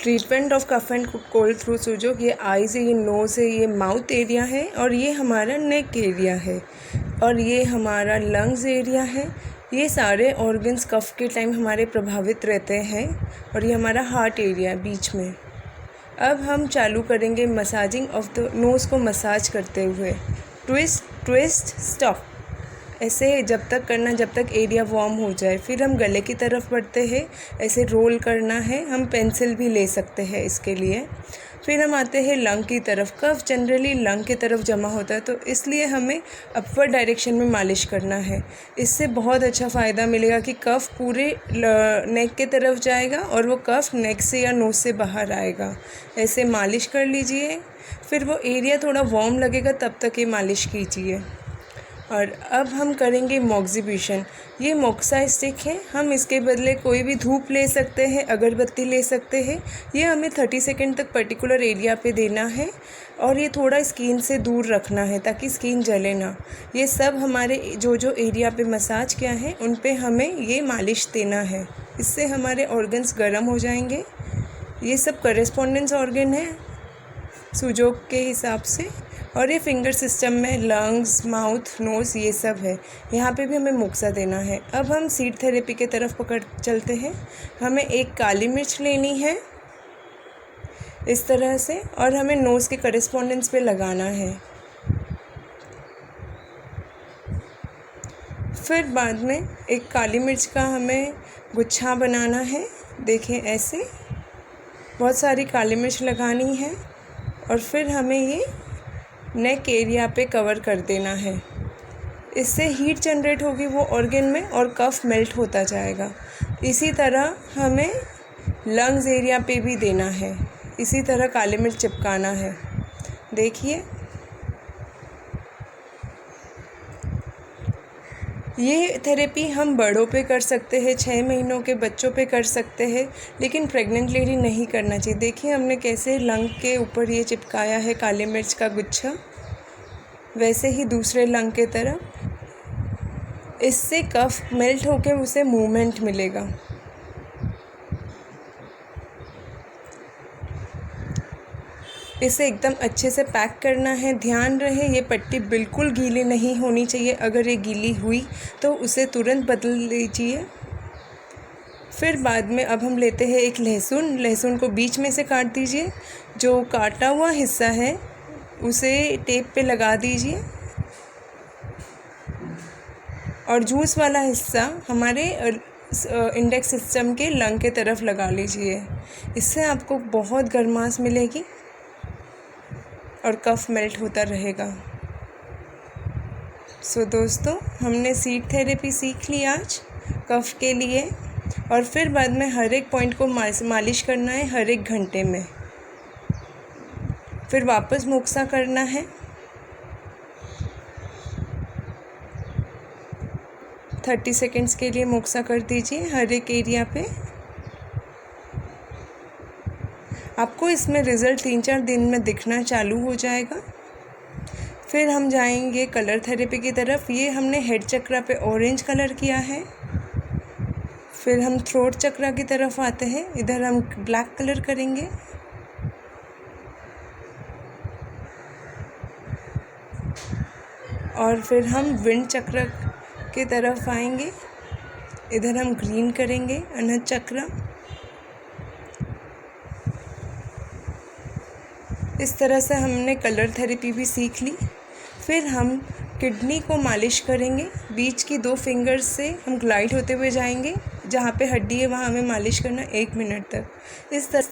Treatment of cough and cold through Sujok. ये eyes है, ये नोज़ है, ये माउथ एरिया है और ये हमारा नेक एरिया है और ये हमारा लंग्स एरिया है। ये सारे ऑर्गन्स कफ के टाइम हमारे प्रभावित रहते हैं और ये हमारा हार्ट एरिया है बीच में। अब हम चालू करेंगे मसाजिंग ऑफ द नोज़ को मसाज करते हुए। ट्विस्ट ट्विस्ट स्टॉप, ऐसे जब तक करना जब तक एरिया वार्म हो जाए। फिर हम गले की तरफ बढ़ते हैं, ऐसे रोल करना है। हम पेंसिल भी ले सकते हैं इसके लिए। फिर हम आते हैं लंग की तरफ। कफ जनरली लंग की तरफ जमा होता है तो इसलिए हमें अपवर्ड डायरेक्शन में मालिश करना है। इससे बहुत अच्छा फ़ायदा मिलेगा कि कफ पूरे नेक के तरफ जाएगा और वो कफ नेक से या नोज़ से बाहर आएगा। ऐसे मालिश कर लीजिए। फिर वो एरिया थोड़ा वार्म लगेगा तब तक ये मालिश कीजिए। और अब हम करेंगे मॉक्सिब्यूशन। ये मोक्सा स्टिक है, हम इसके बदले कोई भी धूप ले सकते हैं, अगरबत्ती ले सकते हैं। ये हमें 30 सेकंड तक पर्टिकुलर एरिया पे देना है और ये थोड़ा स्किन से दूर रखना है ताकि स्किन जले ना। ये सब हमारे जो जो एरिया पे मसाज किया है उन पे हमें ये मालिश देना है। इससे हमारे ऑर्गन्स गर्म हो जाएंगे। ये सब करेस्पॉन्डेंस ऑर्गन है सुजोग के हिसाब से और ये फिंगर सिस्टम में लंग्स, माउथ, नोज़ ये सब है। यहाँ पे भी हमें मोक्सा देना है। अब हम सीड थेरेपी के तरफ पकड़ चलते हैं। हमें एक काली मिर्च लेनी है इस तरह से और हमें नोज़ के करेस्पॉन्डेंस पे लगाना है। फिर बाद में एक काली मिर्च का हमें गुच्छा बनाना है। देखें ऐसे बहुत सारी काली मिर्च लगानी है और फिर हमें ये नेक एरिया पे कवर कर देना है। इससे हीट जनरेट होगी वो ऑर्गन में और कफ मेल्ट होता जाएगा। इसी तरह हमें लंग्स एरिया पे भी देना है। इसी तरह काली मिर्च चिपकाना है। देखिए ये थेरेपी हम बड़ों पे कर सकते हैं, 6 महीनों के बच्चों पे कर सकते हैं, लेकिन प्रेग्नेंट लेडी नहीं करना चाहिए। देखिए हमने कैसे लंग के ऊपर ये चिपकाया है काली मिर्च का गुच्छा, वैसे ही दूसरे लंग के तरफ। इससे कफ मेल्ट होकर उसे मूवमेंट मिलेगा। इसे एकदम अच्छे से पैक करना है। ध्यान रहे ये पट्टी बिल्कुल गीली नहीं होनी चाहिए। अगर ये गीली हुई तो उसे तुरंत बदल लीजिए। फिर बाद में अब हम लेते हैं एक लहसुन। लहसुन को बीच में से काट दीजिए। जो काटा हुआ हिस्सा है उसे टेप पे लगा दीजिए और जूस वाला हिस्सा हमारे इंडेक्स सिस्टम के लंग के तरफ लगा लीजिए। इससे आपको बहुत गर्माश मिलेगी और कफ मेल्ट होता रहेगा। सो दोस्तों हमने सीड थेरेपी सीख ली आज कफ के लिए। और फिर बाद में हर एक पॉइंट को मालिश करना है हर एक घंटे में। फिर वापस मोक्सा करना है। 30 सेकेंड्स के लिए मोक्सा कर दीजिए हर एक एरिया पे। आपको इसमें रिज़ल्ट 3-4 दिन में दिखना चालू हो जाएगा। फिर हम जाएंगे कलर थेरेपी की तरफ। ये हमने हेड चक्रा पे ऑरेंज कलर किया है। फिर हम थ्रोट चक्रा की तरफ आते हैं। इधर हम ब्लैक कलर करेंगे। और फिर हम विंड चक्र की तरफ आएंगे। इधर हम ग्रीन करेंगे, अनहद चक्रा। इस तरह से हमने कलर थेरेपी भी सीख ली। फिर हम किडनी को मालिश करेंगे। बीच की 2 फिंगर्स से हम ग्लाइड होते हुए जाएंगे। जहाँ पे हड्डी है वहाँ हमें मालिश करना 1 मिनट तक। इस तरह